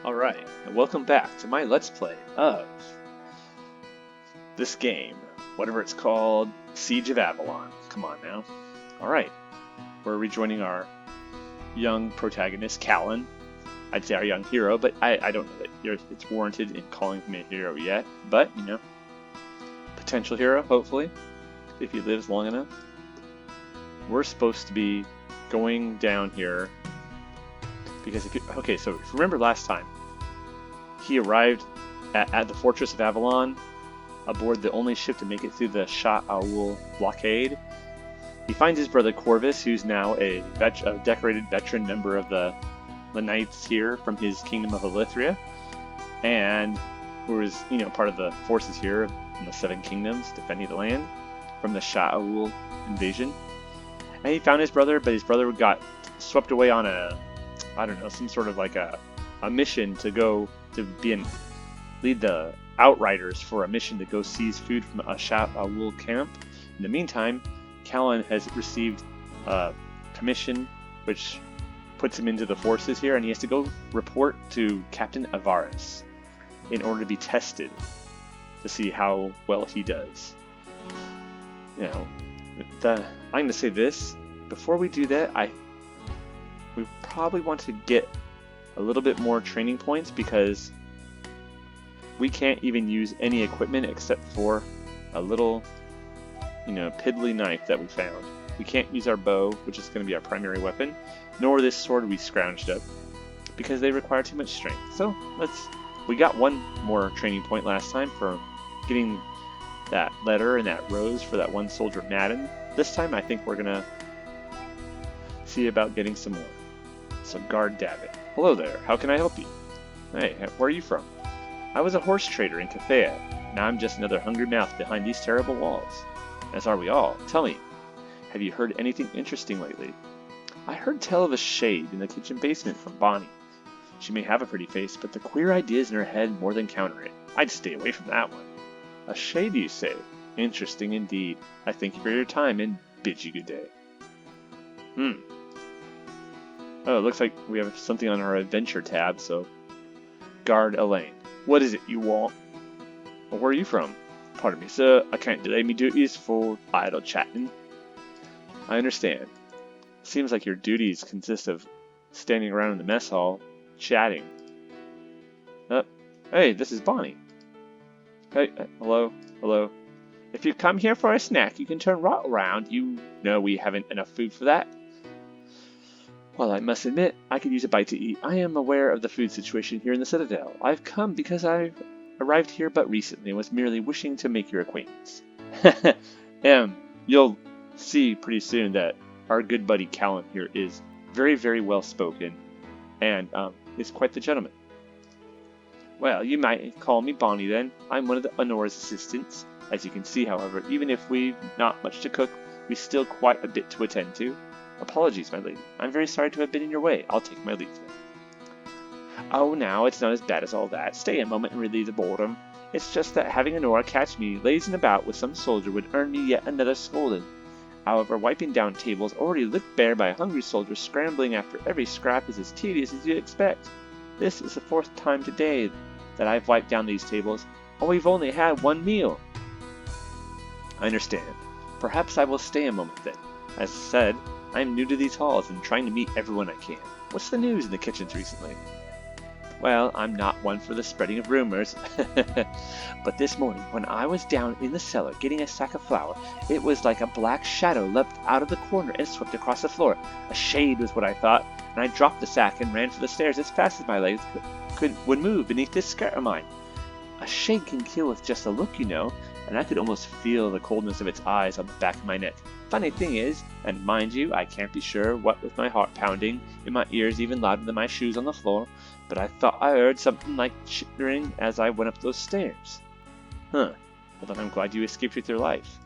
Alright, and welcome back to my Let's Play of this game, whatever it's called, Siege of Avalon. Come on now. Alright, we're rejoining our young protagonist, Callan. I'd say our young hero, but I don't know that it's warranted in calling him a hero yet. But, potential hero, hopefully, if he lives long enough. We're supposed to be going down here because so if you remember last time, he arrived at the fortress of Avalon aboard the only ship to make it through the Shah Aul blockade. He finds his brother Corvus, who's now a decorated veteran member of the Knights here from his kingdom of Elithria, and who is part of the forces here in the Seven Kingdoms defending the land from the Shah Aul invasion. And he found his brother, but his brother got swept away on some sort of like a mission to go to lead the Outriders for a mission to go seize food from a Shah Aul camp. In the meantime, Callan has received a commission which puts him into the forces here, and he has to go report to Captain Avaris in order to be tested to see how well he does. I'm going to say this. Before we do that, we probably want to get a little bit more training points because we can't even use any equipment except for a little, piddly knife that we found. We can't use our bow, which is going to be our primary weapon, nor this sword we scrounged up because they require too much strength. So we got one more training point last time for getting that letter and that rose for that one soldier Madden. This time I think we're going to see about getting some more. So guard David. Hello there, how can I help you? Hey, where are you from? I was a horse trader in Cathea. Now I'm just another hungry mouth behind these terrible walls. As are we all. Tell me, have you heard anything interesting lately? I heard tell of a shade in the kitchen basement from Bonnie. She may have a pretty face, but the queer ideas in her head more than counter it. I'd stay away from that one. A shade, you say? Interesting indeed. I thank you for your time and bid you good day. Oh, it looks like we have something on our adventure tab, so... Guard Elaine. What is it you want? Well, where are you from? Pardon me, sir. I can't delay me duties for idle chatting. I understand. Seems like your duties consist of standing around in the mess hall, chatting. Hey, this is Bonnie. Hey, hello. If you come here for a snack, you can turn right around. You know we haven't enough food for that. Well, I must admit, I could use a bite to eat. I am aware of the food situation here in the Citadel. I've come because I arrived here but recently and was merely wishing to make your acquaintance. You'll see pretty soon that our good buddy Callan here is very, very well spoken and is quite the gentleman. Well, you might call me Bonnie then. I'm one of the Honora's assistants. As you can see, however, even if we've not much to cook, we still quite a bit to attend to. Apologies, my lady. I'm very sorry to have been in your way. I'll take my leave then. Oh, now, it's not as bad as all that. Stay a moment and relieve the boredom. It's just that having Honora catch me lazing about with some soldier would earn me yet another scolding. However, wiping down tables already licked bare by a hungry soldier scrambling after every scrap is as tedious as you'd expect. This is the 4th time today that I've wiped down these tables, and we've only had one meal. I understand. Perhaps I will stay a moment then. As said, I am new to these halls and trying to meet everyone I can. What's the news in the kitchens recently? Well, I'm not one for the spreading of rumors. But this morning, when I was down in the cellar getting a sack of flour, it was like a black shadow leapt out of the corner and swept across the floor. A shade was what I thought, and I dropped the sack and ran for the stairs as fast as my legs would move beneath this skirt of mine. A shade can kill with just a look, and I could almost feel the coldness of its eyes on the back of my neck. Funny thing is, and mind you, I can't be sure what with my heart pounding, in my ears even louder than my shoes on the floor, but I thought I heard something like chittering as I went up those stairs. Well then I'm glad you escaped with your life.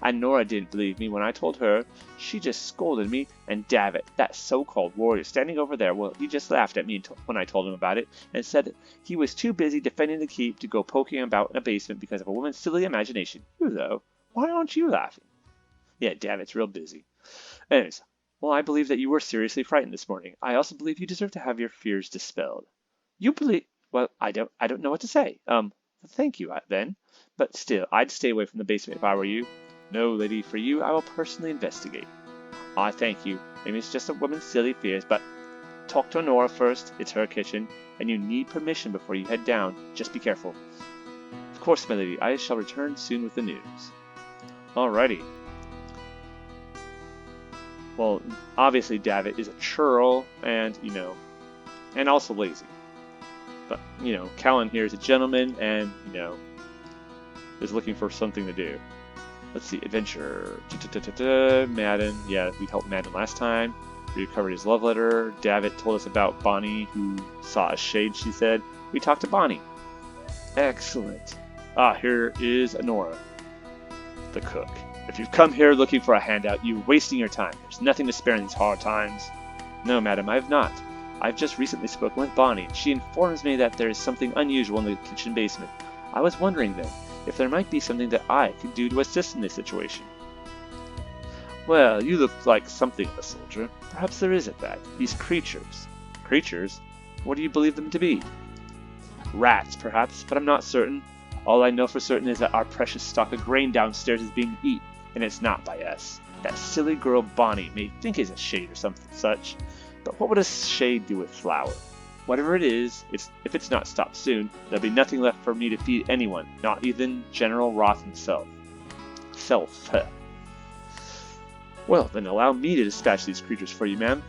And Nora didn't believe me when I told her. She just scolded me, and David, that so-called warrior standing over there, well, he just laughed at me when I told him about it, and said he was too busy defending the keep to go poking about in a basement because of a woman's silly imagination. You, though, why aren't you laughing? Yeah, David's real busy. Anyways, well, I believe that you were seriously frightened this morning. I also believe you deserve to have your fears dispelled. You believe? Well, I don't know what to say. Thank you then, but still, I'd stay away from the basement if I were you. No, lady, for you, I will personally investigate. I thank you. Maybe it's just a woman's silly fears, but talk to Honora first. It's her kitchen, and you need permission before you head down. Just be careful. Of course, my lady. I shall return soon with the news. Alrighty. Well, obviously, Davitt is a churl, and and also lazy. But Callan here is a gentleman, and is looking for something to do. Let's see, adventure. Madden. Yeah, we helped Madden last time. We recovered his love letter. Davitt told us about Bonnie, who saw a shade, she said. We talked to Bonnie. Excellent. Here is Honora, the cook. If you've come here looking for a handout, you're wasting your time. There's nothing to spare in these hard times. No, madam, I have not. I've just recently spoken with Bonnie, and she informs me that there is something unusual in the kitchen basement. I was wondering then, if there might be something that I could do to assist in this situation. Well, you look like something of a soldier. Perhaps there is at that. These creatures. Creatures? What do you believe them to be? Rats, perhaps, but I'm not certain. All I know for certain is that our precious stock of grain downstairs is being eaten, and it's not by us. That silly girl Bonnie may think it's a shade or something such, but what would a shade do with flour? Whatever it is, if it's not stopped soon, there'll be nothing left for me to feed anyone, not even General Roth himself. Well, then allow me to dispatch these creatures for you, ma'am.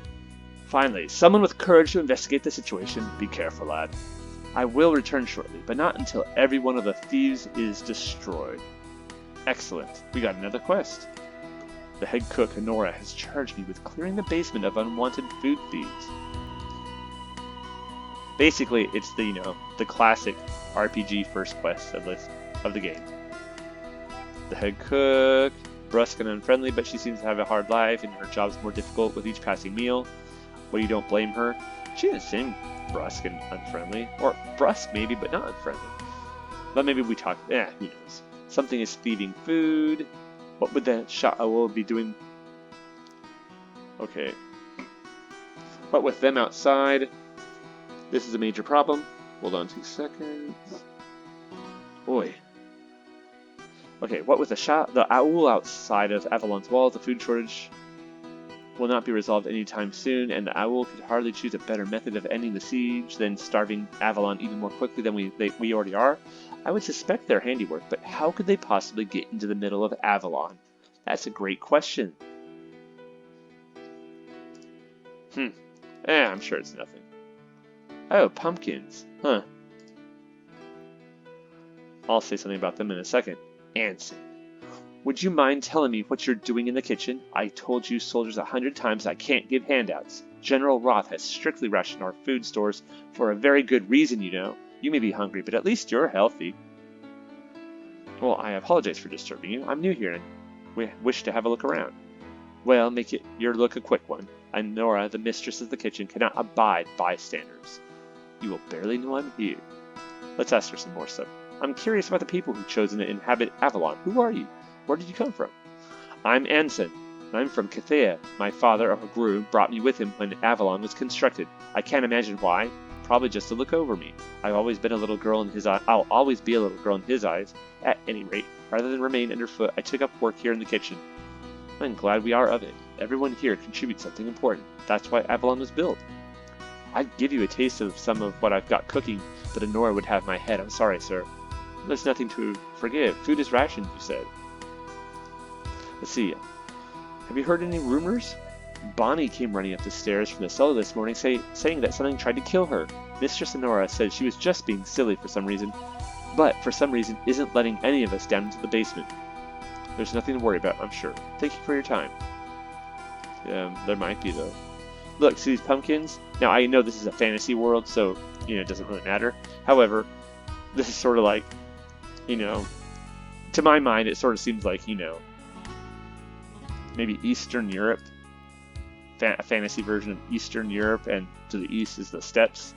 Finally, someone with courage to investigate the situation. Be careful, lad. I will return shortly, but not until every one of the thieves is destroyed. Excellent. We got another quest. The head cook, Honora, has charged me with clearing the basement of unwanted food thieves. Basically, it's the classic RPG first quest of the game. The head cook, brusque and unfriendly, but she seems to have a hard life, and her job's more difficult with each passing meal. Well, you don't blame her. She doesn't seem brusque and unfriendly, or brusque maybe, but not unfriendly. But maybe we talk. Who knows? Something is thieving food. What would that shot will be doing? Okay. But with them outside, this is a major problem. Hold on 2 seconds. Oi. Okay, what with the owl outside of Avalon's walls, the food shortage will not be resolved anytime soon, and the owl could hardly choose a better method of ending the siege than starving Avalon even more quickly than we already are. I would suspect their handiwork, but how could they possibly get into the middle of Avalon? That's a great question. I'm sure it's nothing. Oh, pumpkins. Huh. I'll say something about them in a second. Anson. Would you mind telling me what you're doing in the kitchen? I told you soldiers 100 times I can't give handouts. General Roth has strictly rationed our food stores for a very good reason, You may be hungry, but at least you're healthy. Well, I apologize for disturbing you. I'm new here and we wish to have a look around. Well, make your look a quick one. Honora, the mistress of the kitchen, cannot abide bystanders. You will barely know I'm here. Let's ask her some more stuff. I'm curious about the people who've chosen to inhabit Avalon. Who are you? Where did you come from? I'm Anson. I'm from Cathea. My father, a groom, brought me with him when Avalon was constructed. I can't imagine why. Probably just to look over me. I've always been a little girl in his eyes. I'll always be a little girl in his eyes. At any rate, rather than remain underfoot, I took up work here in the kitchen. I'm glad we are of it. Everyone here contributes something important. That's why Avalon was built. I'd give you a taste of some of what I've got cooking, but Honora would have my head. I'm sorry, sir. There's nothing to forgive. Food is rationed, you said. Let's see. Have you heard any rumors? Bonnie came running up the stairs from the cellar this morning saying that something tried to kill her. Mistress Honora said she was just being silly for some reason, but for some reason isn't letting any of us down into the basement. There's nothing to worry about, I'm sure. Thank you for your time. There might be, though. Look, see these pumpkins? Now, I know this is a fantasy world, so, it doesn't really matter. However, this is sort of like, to my mind, it sort of seems like, maybe Eastern Europe, a fantasy version of Eastern Europe, and to the east is the steppes.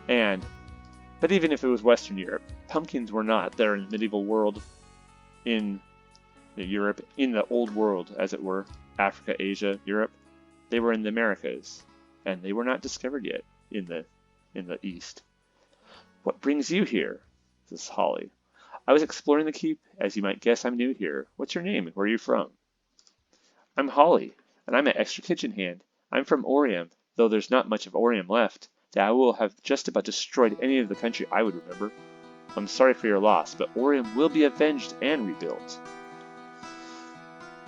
But even if it was Western Europe, pumpkins were not there in the medieval world, in Europe, in the old world, as it were, Africa, Asia, Europe. They were in the Americas, and they were not discovered yet in the in the east. What brings you here? This is Holly. I was exploring the keep. As you might guess, I'm new here. What's your name and where are you from? I'm Holly, and I'm an extra kitchen hand. I'm from Orium, though there's not much of Orium left. The owl will have just about destroyed any of the country I would remember. I'm sorry for your loss, but Orium will be avenged and rebuilt.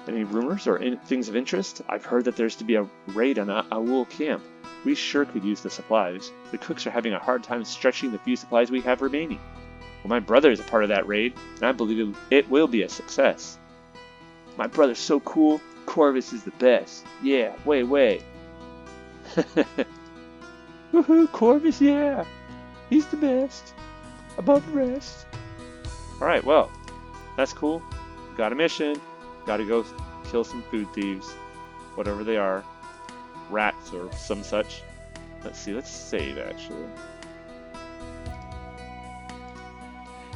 Any rumors or things of interest? I've heard that there's to be a raid on Owl Camp. We sure could use the supplies. The cooks are having a hard time stretching the few supplies we have remaining. Well, my brother is a part of that raid, and I believe it will be a success. My brother's so cool. Corvus is the best. Yeah, way. Woohoo, Corvus, yeah. He's the best. Above the rest. Alright, well, that's cool. Got a mission. Gotta go kill some food thieves. Whatever they are. Rats or some such. Let's see, let's save actually.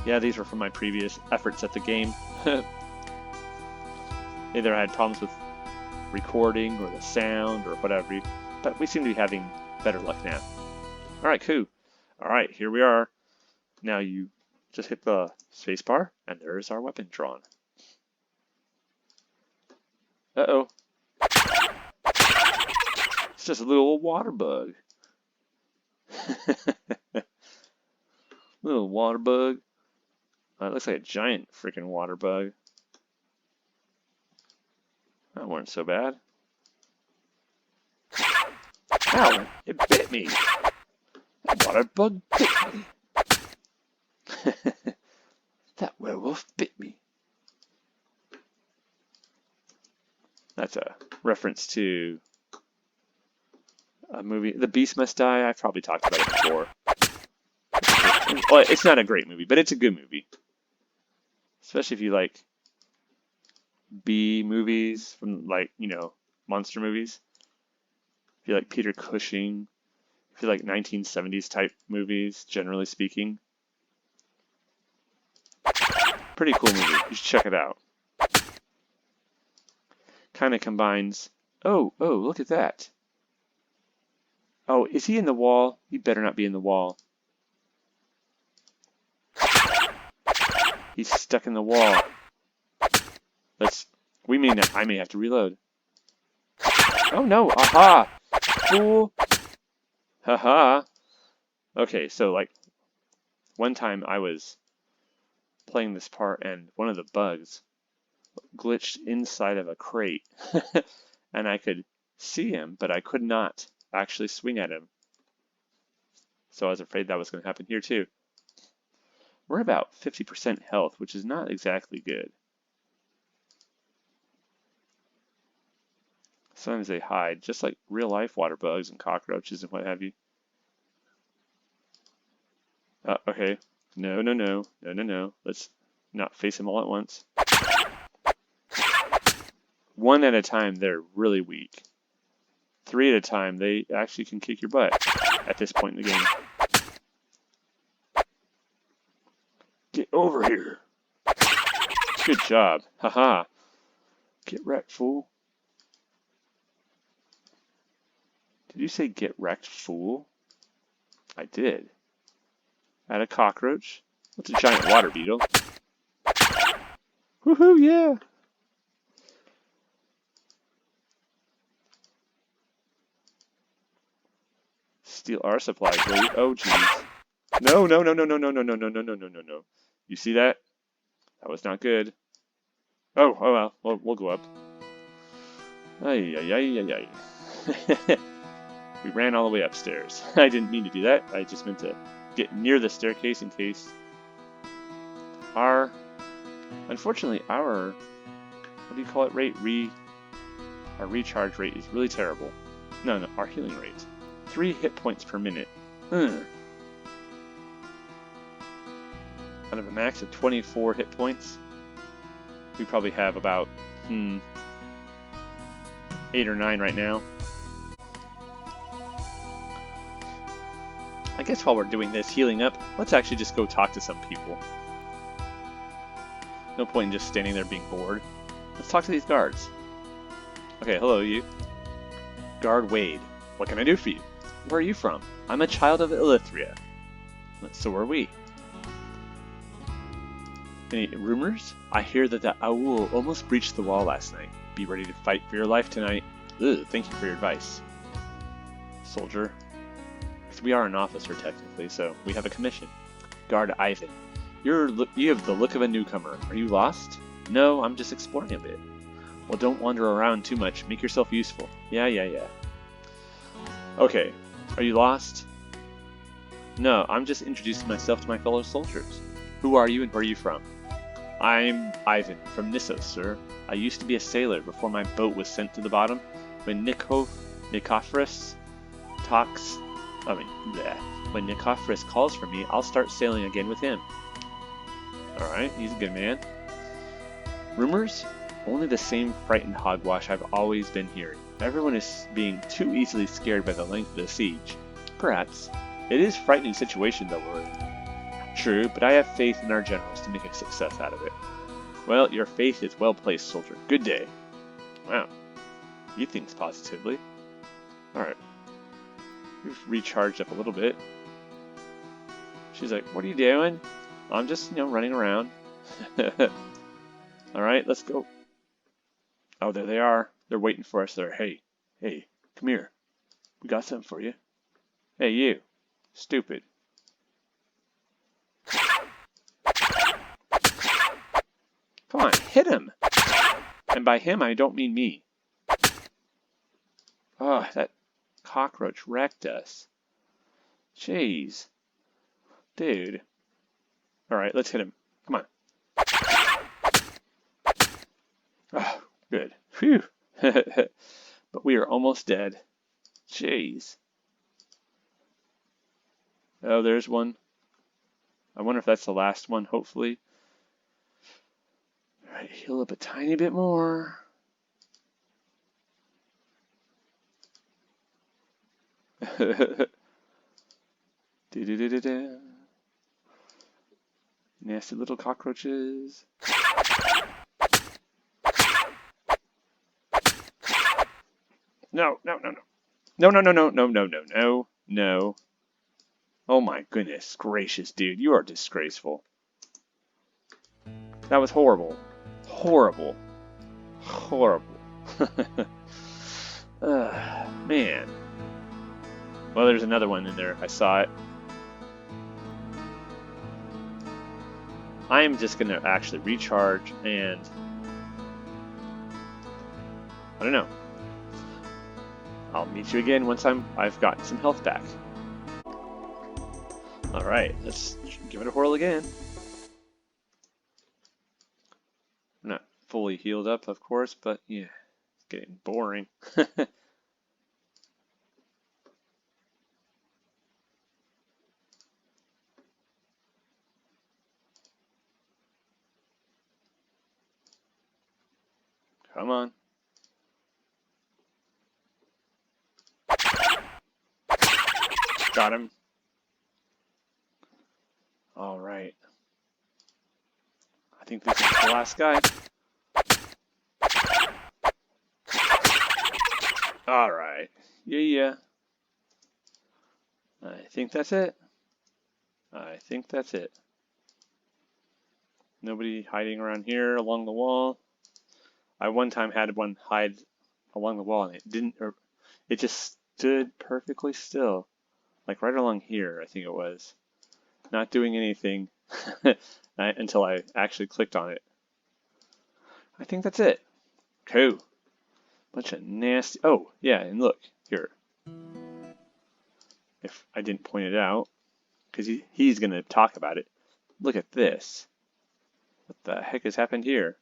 Yeah, these were from my previous efforts at the game. Either I had problems with recording or the sound or whatever, but we seem to be having better luck now. Alright, cool. Alright, here we are. Now you just hit the spacebar, and there's our weapon drawn. Uh-oh. It's just a little old water bug. Little water bug. It looks like a giant freaking water bug. That wasn't so bad. Ow! It bit me! That water bug bit me! That werewolf bit me. That's a reference to a movie, The Beast Must Die. I've probably talked about it before. Well, it's not a great movie, but it's a good movie. Especially if you like B movies from, like, you know, monster movies. If you like Peter Cushing. If you like 1970s type movies, generally speaking. Pretty cool movie. You should check it out. Kind of combines... Oh, look at that. Oh, is he in the wall? He better not be in the wall. He's stuck in the wall. I may have to reload. Oh no, aha! Fool! Haha! Okay, so like, one time I was playing this part and one of the bugs glitched inside of a crate. And I could see him, but I could not actually swing at him. So I was afraid that was going to happen here too. We're about 50% health, which is not exactly good. Sometimes they hide, just like real life water bugs and cockroaches and what have you. Okay. No. Let's not face them all at once. One at a time, they're really weak. 3 at a time, they actually can kick your butt at this point in the game. Get over here. Good job. Haha. Get wrecked, fool. Did you say get wrecked, fool? I did. Add a cockroach. What's a giant water beetle? Woohoo, yeah! Steal our supplies, will you? Oh, jeez. No. You see that? That was not good. Oh well. We'll go up. Ay. We ran all the way upstairs. I didn't mean to do that. I just meant to get near the staircase in case unfortunately our, what do you call it, our recharge rate is really terrible. No, our healing rate. 3 hit points per minute. Out of a max of 24 hit points, we probably have about 8 or 9 right now. I guess while we're doing this, healing up, let's actually just go talk to some people. No point in just standing there being bored. Let's talk to these guards. Okay, hello you. Guard Wade. What can I do for you? Where are you from? I'm a child of Illithria. So are we. Any rumors? I hear that the owl almost breached the wall last night. Be ready to fight for your life tonight. Ugh, thank you for your advice. Soldier. Because we are an officer technically, so we have a commission. Guard Ivan. You have the look of a newcomer. Are you lost? No, I'm just exploring a bit. Well, don't wander around too much. Make yourself useful. Yeah. Okay. Are you lost? No, I'm just introducing myself to my fellow soldiers. Who are you and where are you from? I'm Ivan, from Nissos, sir. I used to be a sailor before my boat was sent to the bottom. When Nicophorus calls for me, I'll start sailing again with him. Alright, he's a good man. Rumors? Only the same frightened hogwash I've always been hearing. Everyone is being too easily scared by the length of the siege. Perhaps. It is a frightening situation, though, we're in. True, but I have faith in our generals to make a success out of it. Well, your faith is well placed, soldier. Good day. Wow. He thinks positively. Alright. We've recharged up a little bit. She's like, what are you doing? I'm just, running around. Alright, let's go. Oh, there they are. They're waiting for us there. Hey, come here. We got something for you. Hey, you. Stupid. Come on, hit him! And by him, I don't mean me. Oh, that cockroach wrecked us. Jeez. Dude. Alright, let's hit him. Come on. Oh, good. Phew. But we are almost dead. Jeez. Oh, there's one. I wonder if that's the last one, hopefully. Alright, heal up a tiny bit more. Nasty little cockroaches. No. No. Oh my goodness gracious, dude. You are disgraceful. That was horrible. Horrible. Man. Well, there's another one in there. I saw it. I'm just going to actually recharge and... I don't know. I'll meet you again once I've gotten some health back. Alright, let's give it a whirl again. I'm not fully healed up, of course, but yeah, it's getting boring. Come on. Got him. Alright. I think this is the last guy. Alright. Yeah. I think that's it. Nobody hiding around here along the wall. I one time had one hide along the wall and it didn't, or it just stood perfectly still. Like right along here, I think it was. Not doing anything until I actually clicked on it. I think that's it. Cool. Bunch of nasty... Oh, yeah, and look, here. If I didn't point it out, because he's going to talk about it. Look at this. What the heck has happened here?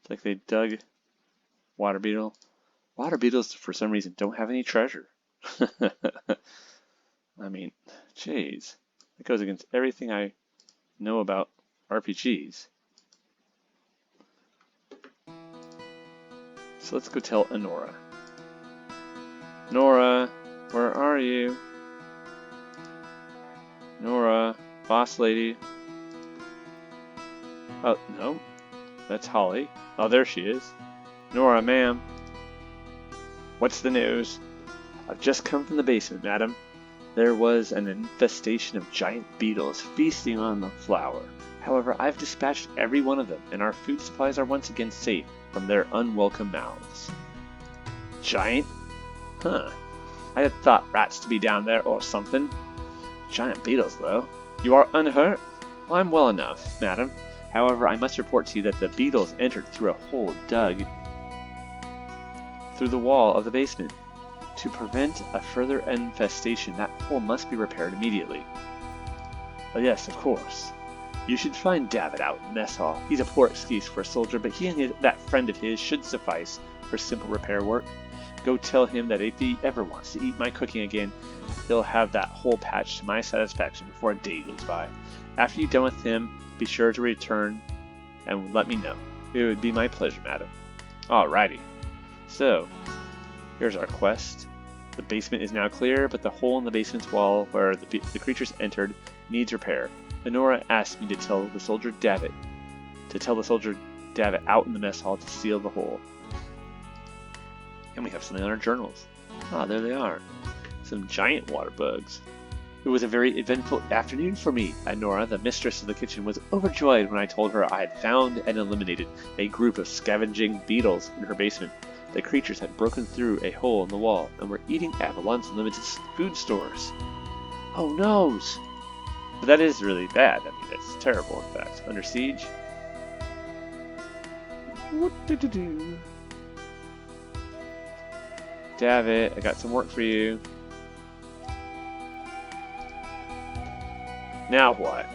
It's like they dug water beetle. Water beetles, for some reason, don't have any treasure. I mean, jeez. It goes against everything I know about RPGs. So let's go tell Honora. Nora, where are you? Nora, boss lady. Oh, no. That's Holly. Oh, there she is. Nora, ma'am. What's the news? I've just come from the basement, madam. There was an infestation of giant beetles feasting on the flour. However, I've dispatched every one of them, and our food supplies are once again safe from their unwelcome mouths. Giant? Huh. I had thought rats to be down there or something. Giant beetles, though. You are unhurt? Well, I'm well enough, madam. However, I must report to you that the beetles entered through a hole dug through the wall of the basement. To prevent a further infestation, that hole must be repaired immediately. Oh, yes, of course. You should find David out in mess hall. He's a poor excuse for a soldier, but he and that friend of his should suffice for simple repair work. Go tell him that if he ever wants to eat my cooking again, he'll have that hole patched to my satisfaction before a day goes by. After you're done with him, be sure to return and let me know. It would be my pleasure, madam. Alrighty. So, here's our quest. The basement is now clear, but the hole in the basement's wall where the creatures entered needs repair. Honora asked me to tell the soldier David out in the mess hall to seal the hole. And we have something on our journals. Ah, there they are. Some giant water bugs. It was a very eventful afternoon for me. Honora, the mistress of the kitchen, was overjoyed when I told her I had found and eliminated a group of scavenging beetles in her basement. The creatures had broken through a hole in the wall and were eating Avalon's limited food stores. Oh noes! But that is really bad. I mean, it's terrible, in fact. Under siege? What did you do? David, I got some work for you. Now what?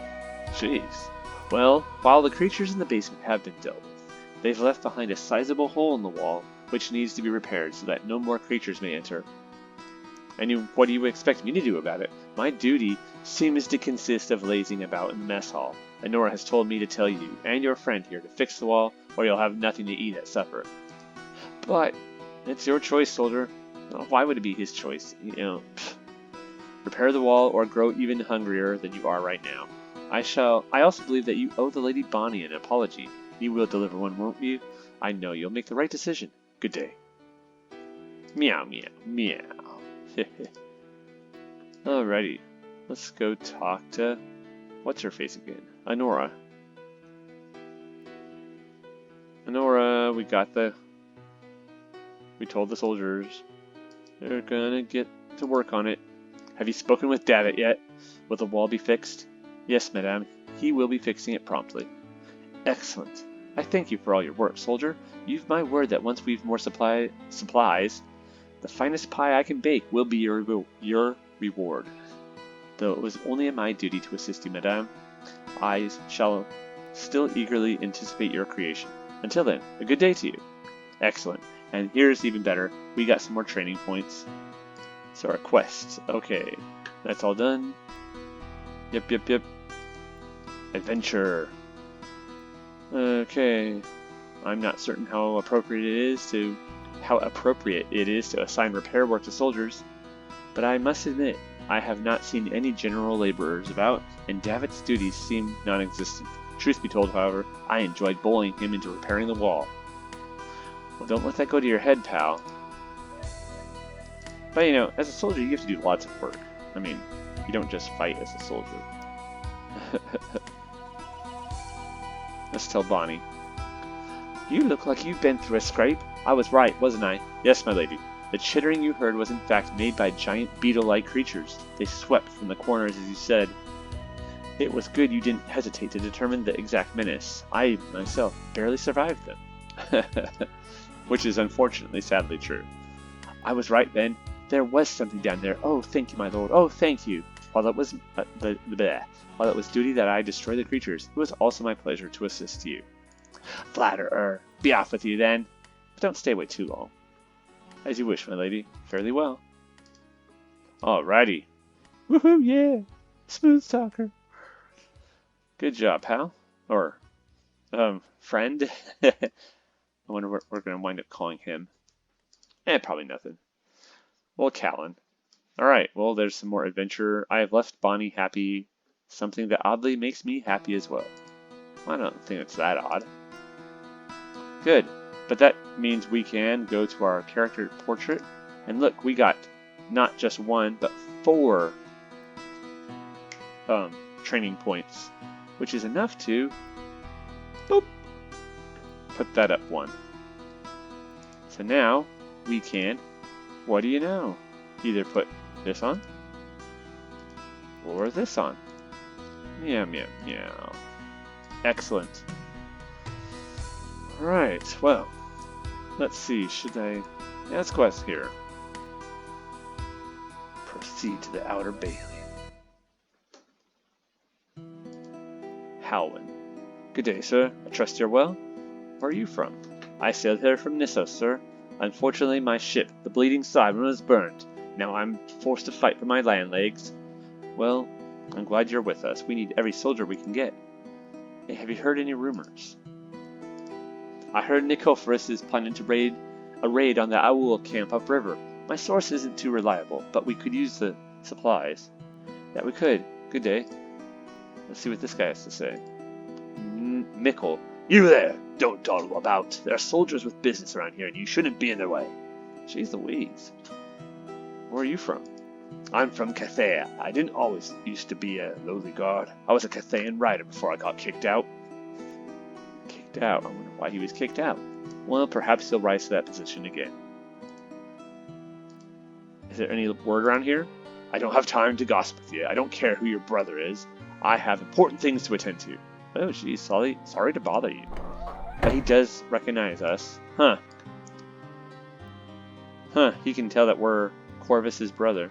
Jeez. Well, while the creatures in the basement have been dealt with, they've left behind a sizable hole in the wall which needs to be repaired so that no more creatures may enter. And what do you expect me to do about it? My duty seems to consist of lazing about in the mess hall. Honora has told me to tell you and your friend here to fix the wall, or you'll have nothing to eat at supper. But it's your choice, soldier. Why would it be his choice? Repair the wall or grow even hungrier than you are right now. I also believe that you owe the Lady Bonnie an apology. You will deliver one, won't you? I know you'll make the right decision. Good day. Meow, meow, meow. Alrighty. Let's go talk to... What's her face again? Honora. Honora, we told the soldiers. They're gonna get to work on it. Have you spoken with David yet? Will the wall be fixed? Yes, madame. He will be fixing it promptly. Excellent. I thank you for all your work, soldier. You've my word that once we've more supplies, the finest pie I can bake will be your reward. Though it was only my duty to assist you, madame, I shall still eagerly anticipate your creation. Until then, a good day to you. Excellent. And here's even better. We got some more training points. So our quests. Okay. That's all done. Yep. Adventure. Okay. I'm not certain how appropriate it is to assign repair work to soldiers, but I must admit I have not seen any general laborers about, and David's duties seem non-existent. Truth be told, however, I enjoyed bullying him into repairing the wall. Well, don't let that go to your head, pal. But as a soldier, you have to do lots of work. I mean, you don't just fight as a soldier. Let's tell Bonnie. You look like you've been through a scrape. I was right, wasn't I? Yes, my lady. The chittering you heard was in fact made by giant beetle-like creatures. They swept from the corners as you said. It was good you didn't hesitate to determine the exact menace. I, myself, barely survived them. Which is unfortunately sadly true. I was right then. There was something down there. Oh, thank you, my lord. Oh, thank you. While it was duty that I destroy the creatures, it was also my pleasure to assist you. Flatterer. Be off with you then. But don't stay away too long. As you wish, my lady. Fairly well. Alrighty. Woohoo, yeah. Smooth talker. Good job, pal. Or, friend. I wonder what we're going to wind up calling him. Probably nothing. Well, Callan. Alright, well, there's some more adventure. I have left Bonnie happy. Something that oddly makes me happy as well. I don't think it's that odd. Good. But that means we can go to our character portrait. And look, we got not just 1, but 4 training points, which is enough to boop, put that up 1. So now we can, what do you know, either put this on or this on. Meow, meow, meow. Excellent. Alright, well, let's see, should I... Yeah, let's quest here. Proceed to the outer bailey. Howland. Good day, sir. I trust you're well. Where are you from? I sailed here from Nissos, sir. Unfortunately, my ship, the Bleeding Siren, was burned. Now I'm forced to fight for my land legs. Well, I'm glad you're with us. We need every soldier we can get. Hey, have you heard any rumors? I heard Nicophorus is planning to raid on the Owl camp upriver. My source isn't too reliable, but we could use the supplies. Yeah, we could. Good day. Let's see what this guy has to say. Mickle. You there! Don't dawdle about. There are soldiers with business around here, and you shouldn't be in their way. Jeez Louise. Where are you from? I'm from Cathay. I didn't always used to be a lowly guard. I was a Cathayan rider before I got kicked out. Kicked out? I wonder why he was kicked out. Well, perhaps he'll rise to that position again. Is there any word around here? I don't have time to gossip with you. I don't care who your brother is. I have important things to attend to. Oh, geez, sorry to bother you. But he does recognize us. Huh. Huh, he can tell that we're Corvus's brother.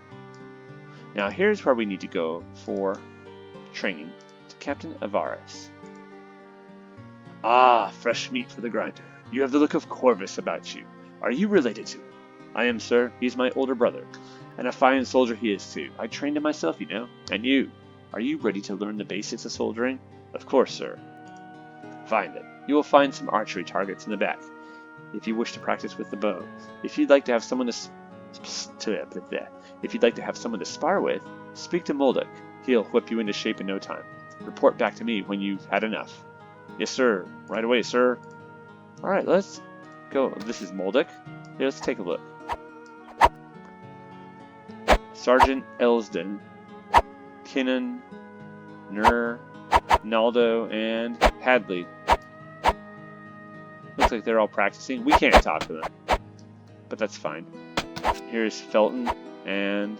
Now, here's where we need to go for training. To Captain Avaris. Ah, fresh meat for the grinder. You have the look of Corvus about you. Are you related to him? I am, sir. He's my older brother. And a fine soldier he is, too. I trained him myself, you know. And you? Are you ready to learn the basics of soldiering? Of course, sir. Fine, then. You will find some archery targets in the back, if you wish to practice with the bow. If you'd like to have someone to spar with, speak to Moldak. He'll whip you into shape in no time. Report back to me when you've had enough. Yes, sir. Right away, sir. Alright, let's go. This is Moldak. Here, let's take a look. Sergeant Elsden, Kinnan, Naldo, and Hadley. Looks like they're all practicing. We can't talk to them, but that's fine. Here's Felton and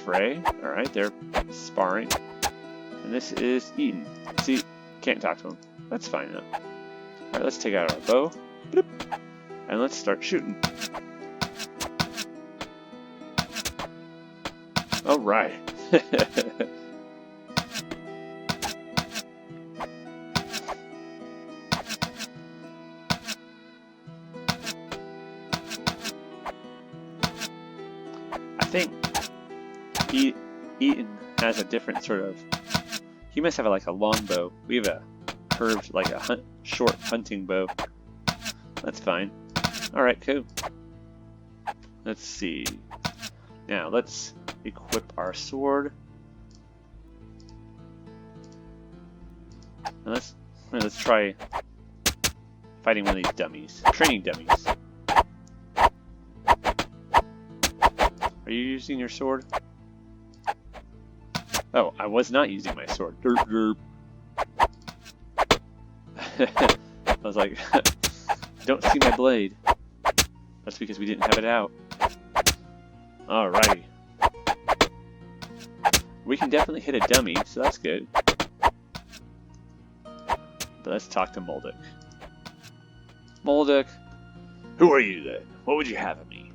Frey. Alright, they're sparring. And this is Eaton. See, can't talk to him. That's fine though. Alright, let's take out our bow. Bloop, and let's start shooting. Alright. I think Eaton has a different sort of... He must have like a long bow. We have a curved, like a short hunting bow. That's fine. Alright, cool. Let's see. Now, let's equip our sword. Now let's try fighting one of these dummies. Training dummies. Are you using your sword? Oh, I was not using my sword. Derp, derp. I was like, I don't see my blade. That's because we didn't have it out. Alrighty. We can definitely hit a dummy, so that's good. But let's talk to Moldak. Moldak, who are you then? What would you have of me?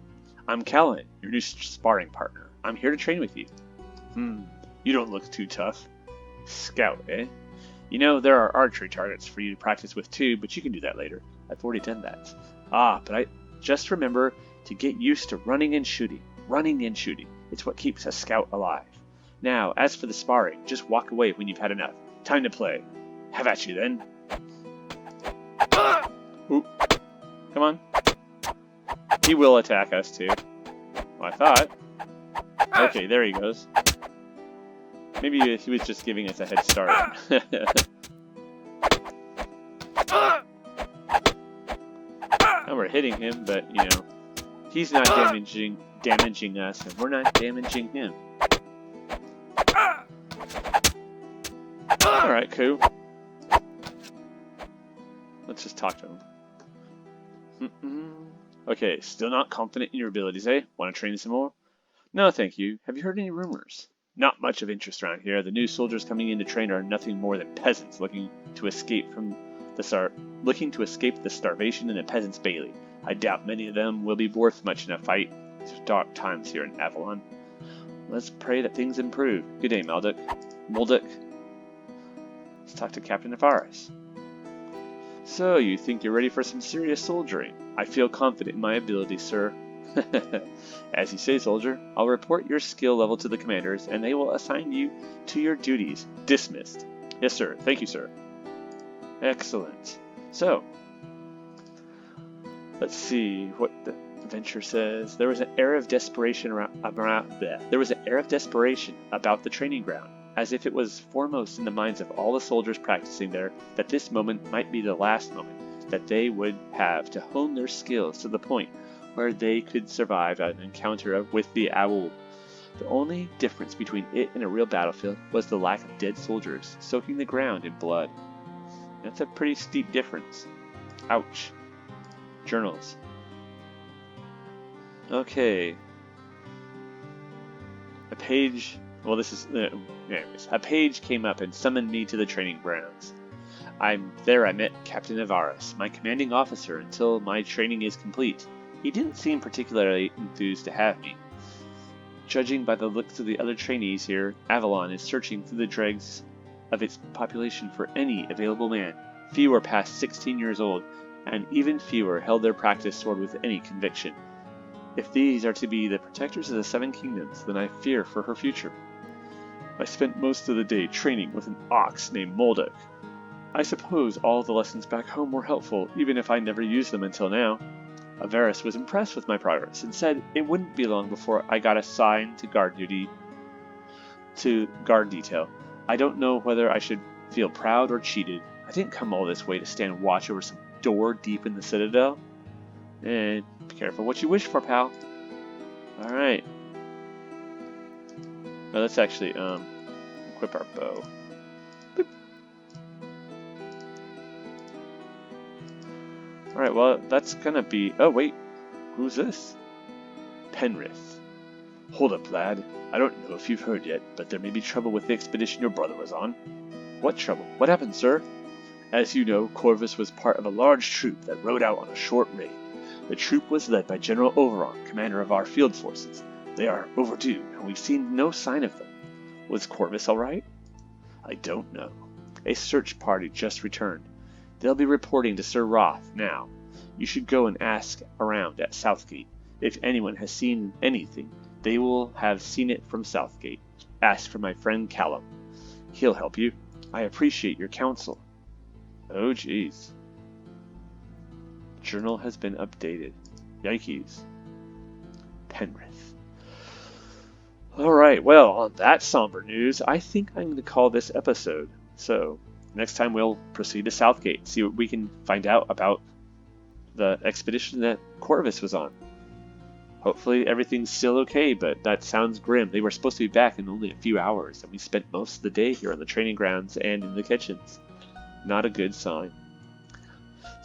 I'm Callan, your new sparring partner. I'm here to train with you. You don't look too tough. Scout, eh? You know, there are archery targets for you to practice with too, but you can do that later. I've already done that. But I just remember to get used to running and shooting. Running and shooting. It's what keeps a scout alive. Now, as for the sparring, just walk away when you've had enough. Time to play. Have at you then. Oop. Come on. He will attack us too. Well, I thought. Okay, there he goes. Maybe he was just giving us a head start. And we're hitting him, but you know, he's not damaging damaging us, and we're not damaging him. Alright, cool. Let's just talk to him. Okay, still not confident in your abilities, eh? Want to train some more? No, thank you. Have you heard any rumors? Not much of interest around here. The new soldiers coming in to train are nothing more than peasants looking to escape the starvation in a peasant's bailey. I doubt many of them will be worth much in a fight. These are dark times here in Avalon. Let's pray that things improve. Good day, Molduck. Let's talk to Captain Avaris. So, you think you're ready for some serious soldiering? I feel confident in my abilities, sir. As you say, soldier. I'll report your skill level to the commanders, and they will assign you to your duties. Dismissed. Yes, sir. Thank you, sir. Excellent. So, let's see what the adventure says. There was an air of desperation about the training ground, as if it was foremost in the minds of all the soldiers practicing there that this moment might be the last moment that they would have to hone their skills to the point where they could survive an encounter with the owl. The only difference between it and a real battlefield was the lack of dead soldiers soaking the ground in blood. That's a pretty steep difference. Ouch. Journals. Okay. A page came up and summoned me to the training grounds. I met Captain Avaris, my commanding officer until my training is complete. He didn't seem particularly enthused to have me. Judging by the looks of the other trainees here, Avalon is searching through the dregs of its population for any available man. Few are past 16 years old, and even fewer held their practice sword with any conviction. If these are to be the protectors of the Seven Kingdoms, then I fear for her future. I spent most of the day training with an ox named Molduck. I suppose all the lessons back home were helpful, even if I never used them until now. Avaris was impressed with my progress and said it wouldn't be long before I got assigned to guard detail. I don't know whether I should feel proud or cheated. I didn't come all this way to stand watch over some door deep in the Citadel. And be careful what you wish for, pal. Alright. Well, let's actually equip our bow. Boop. Alright, well, that's gonna be... Oh, wait. Who's this? Penrith. Hold up, lad. I don't know if you've heard yet, but there may be trouble with the expedition your brother was on. What trouble? What happened, sir? As you know, Corvus was part of a large troop that rode out on a short raid. The troop was led by General Avalon, commander of our field forces. They are overdue, and we've seen no sign of them. Was Corvus all right? I don't know. A search party just returned. They'll be reporting to Sir Roth now. You should go and ask around at Southgate. If anyone has seen anything, they will have seen it from Southgate. Ask for my friend Callan. He'll help you. I appreciate your counsel. Oh, jeez. Journal has been updated. Yikes. Penrith. Alright, well, on that somber news, I think I'm going to call this episode. So, next time we'll proceed to Southgate, see what we can find out about the expedition that Corvus was on. Hopefully everything's still okay, but that sounds grim. They were supposed to be back in only a few hours, and we spent most of the day here on the training grounds and in the kitchens. Not a good sign.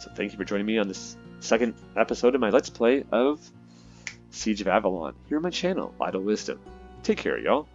So thank you for joining me on this second episode of my Let's Play of Siege of Avalon here on my channel, Idle Wisdom. Take care, y'all.